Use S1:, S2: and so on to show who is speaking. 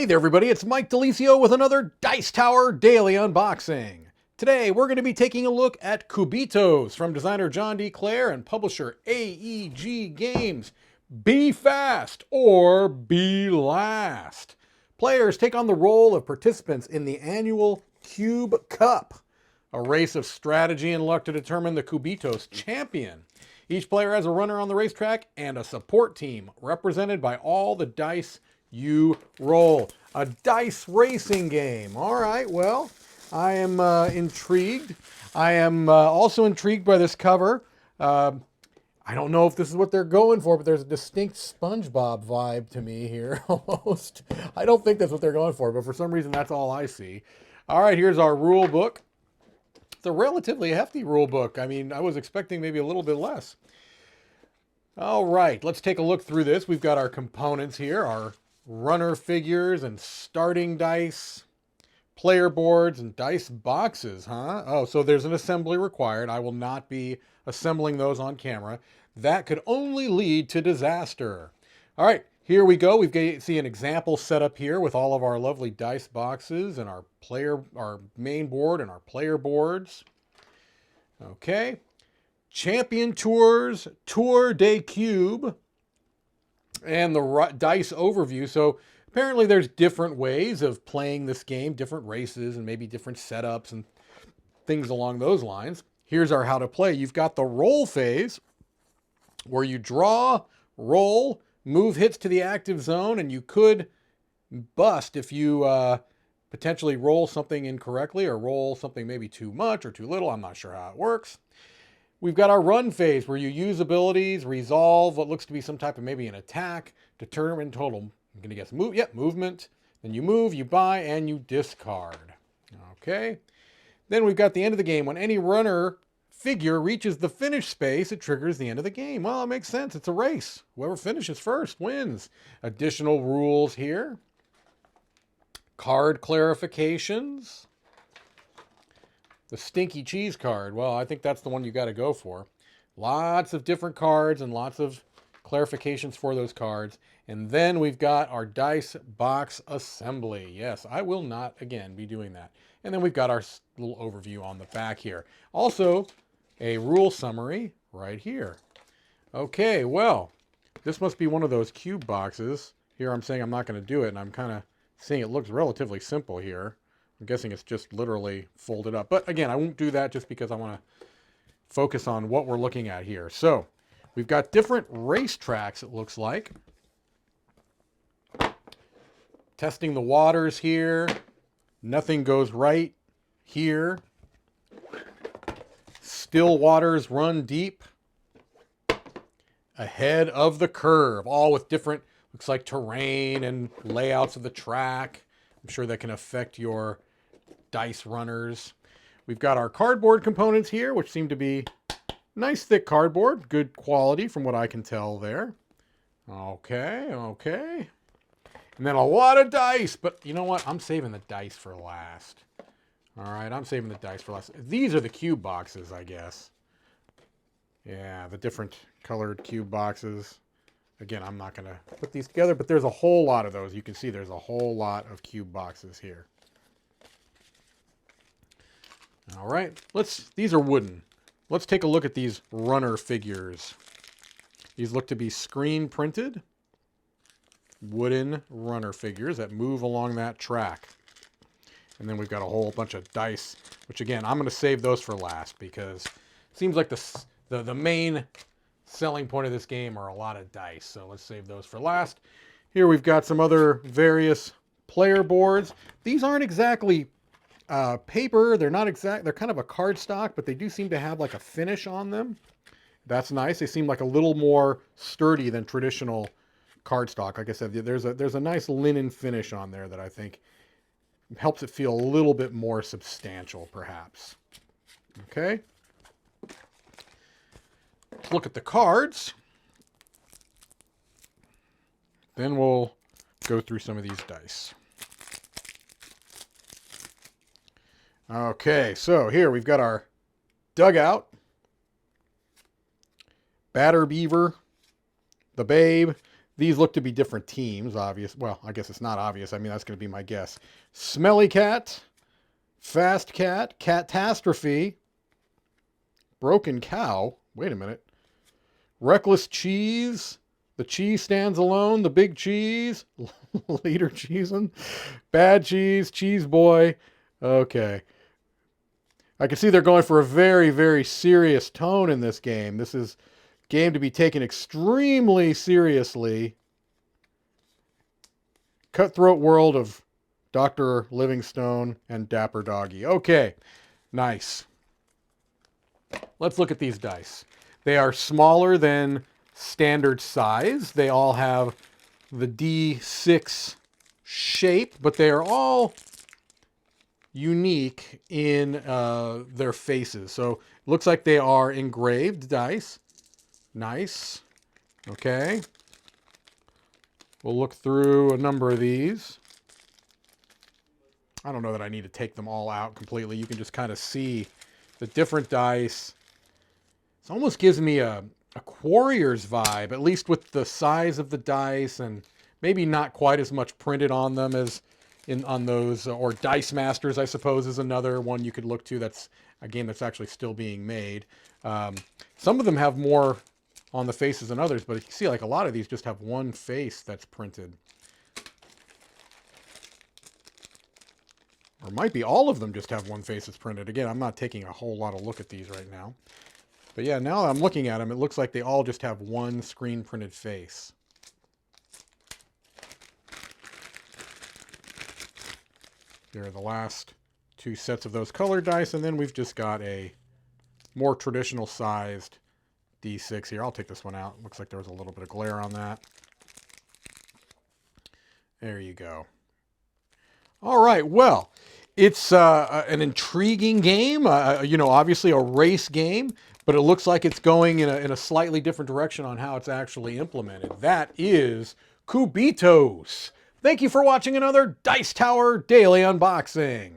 S1: there, everybody. It's Mike DeLisio with another Dice Tower Daily Unboxing. Today, we're going to be taking a look at Cubitos from designer John D. Clare and publisher AEG Games. Be fast or be last. Players take on the role of participants in the annual Cube Cup, a race of strategy and luck to determine the Cubitos champion. Each player has a runner on the racetrack and a support team represented by all the dice you roll. A dice racing game. All right, well, I am intrigued. I am also intrigued by this cover. I don't know if this is what they're going for, but there's a distinct SpongeBob vibe to me here, almost. I don't think that's what they're going for, but for some reason, that's all I see. All right, here's our rule book. It's a relatively hefty rule book. I mean, I was expecting maybe a little bit less. All right, let's take a look through this. We've got our components here, our runner figures and starting dice, player boards and dice boxes, huh? Oh, so there's an assembly required. I will not be assembling those on camera. That could only lead to disaster. All right, here we go. We see an example set up here with all of our lovely dice boxes and our main board and our player boards. Okay. Champion Tours, Tour de Cube, and the dice overview. So apparently there's different ways of playing this game, different races and maybe different setups and things along those lines. Here's our how to play. You've got the roll phase where you draw, roll, move hits to the active zone, and you could bust if you potentially roll something incorrectly or roll something maybe too much or too little. I'm not sure how it works. We've got our run phase where you use abilities, resolve what looks to be some type of maybe an attack, determine total, I'm going to guess, movement. Then you move, you buy, and you discard. Okay. Then we've got the end of the game. When any runner figure reaches the finish space, it triggers the end of the game. Well, it makes sense. It's a race. Whoever finishes first wins. Additional rules here. Card clarifications. The stinky cheese card. Well, I think that's the one you got to go for. Lots of different cards and lots of clarifications for those cards. And then we've got our dice box assembly. Yes, I will not, again, be doing that. And then we've got our little overview on the back here. Also, a rule summary right here. Okay, well, this must be one of those cube boxes. Here I'm saying I'm not going to do it, and I'm kind of seeing it looks relatively simple here. I'm guessing it's just literally folded up. But again, I won't do that just because I want to focus on what we're looking at here. So we've got different race tracks, it looks like. Testing the waters here. Nothing goes right here. Still waters run deep. Ahead of the curve. All with different, looks like terrain and layouts of the track. I'm sure that can affect your dice runners. We've got our cardboard components here, which seem to be nice thick cardboard, good quality from what I can tell there. Okay. And then a lot of dice, but you know what? I'm saving the dice for last. All right, I'm saving the dice for last. These are the cube boxes, I guess. Yeah, the different colored cube boxes. Again, I'm not going to put these together, but there's a whole lot of those. You can see there's a whole lot of cube boxes here. All right, these are wooden. Let's take a look at these runner figures. These look to be screen printed wooden runner figures that move along that track. And then we've got a whole bunch of dice, which again, I'm going to save those for last because it seems like the main selling point of this game are a lot of dice. So let's save those for last. Here we've got some other various player boards. These aren't exactly paper. They're not exact. They're kind of a cardstock, but they do seem to have like a finish on them. That's nice. They seem like a little more sturdy than traditional cardstock. Like I said, there's a nice linen finish on there that I think helps it feel a little bit more substantial, perhaps. Okay. Let's look at the cards. Then we'll go through some of these dice. Okay, so here we've got our dugout, Batter Beaver, the Babe. These look to be different teams, obvious. Well, I guess it's not obvious. I mean, that's going to be my guess. Smelly Cat, Fast Cat, Catastrophe, Broken Cow. Wait a minute. Reckless Cheese. The cheese stands alone. The big cheese. Leader cheesing. Bad cheese. Cheese boy. Okay. I can see they're going for a very, very serious tone in this game. This is a game to be taken extremely seriously. Cutthroat world of Dr. Livingstone and Dapper Doggy. Okay, nice. Let's look at these dice. They are smaller than standard size. They all have the D6 shape, but they are all unique in their faces. So it looks like they are engraved dice. Nice. Okay. We'll look through a number of these. I don't know that I need to take them all out completely. You can just kind of see the different dice. It almost gives me a Quarriors vibe, at least with the size of the dice, and maybe not quite as much printed on them as on those, or Dice Masters, I suppose, is another one you could look to. That's a game that's actually still being made. Some of them have more on the faces than others, but you see, like, a lot of these just have one face that's printed. Or might be all of them just have one face that's printed. Again, I'm not taking a whole lot of look at these right now. But yeah, now that I'm looking at them, it looks like they all just have one screen printed face. Here are the last two sets of those colored dice, and then we've just got a more traditional sized D6 here. I'll take this one out. Looks like there was a little bit of glare on that. There you go. All right, well, it's an intriguing game, you know, obviously a race game, but it looks like it's going in a slightly different direction on how it's actually implemented. That is Cubitos. Thank you for watching another Dice Tower Daily Unboxing.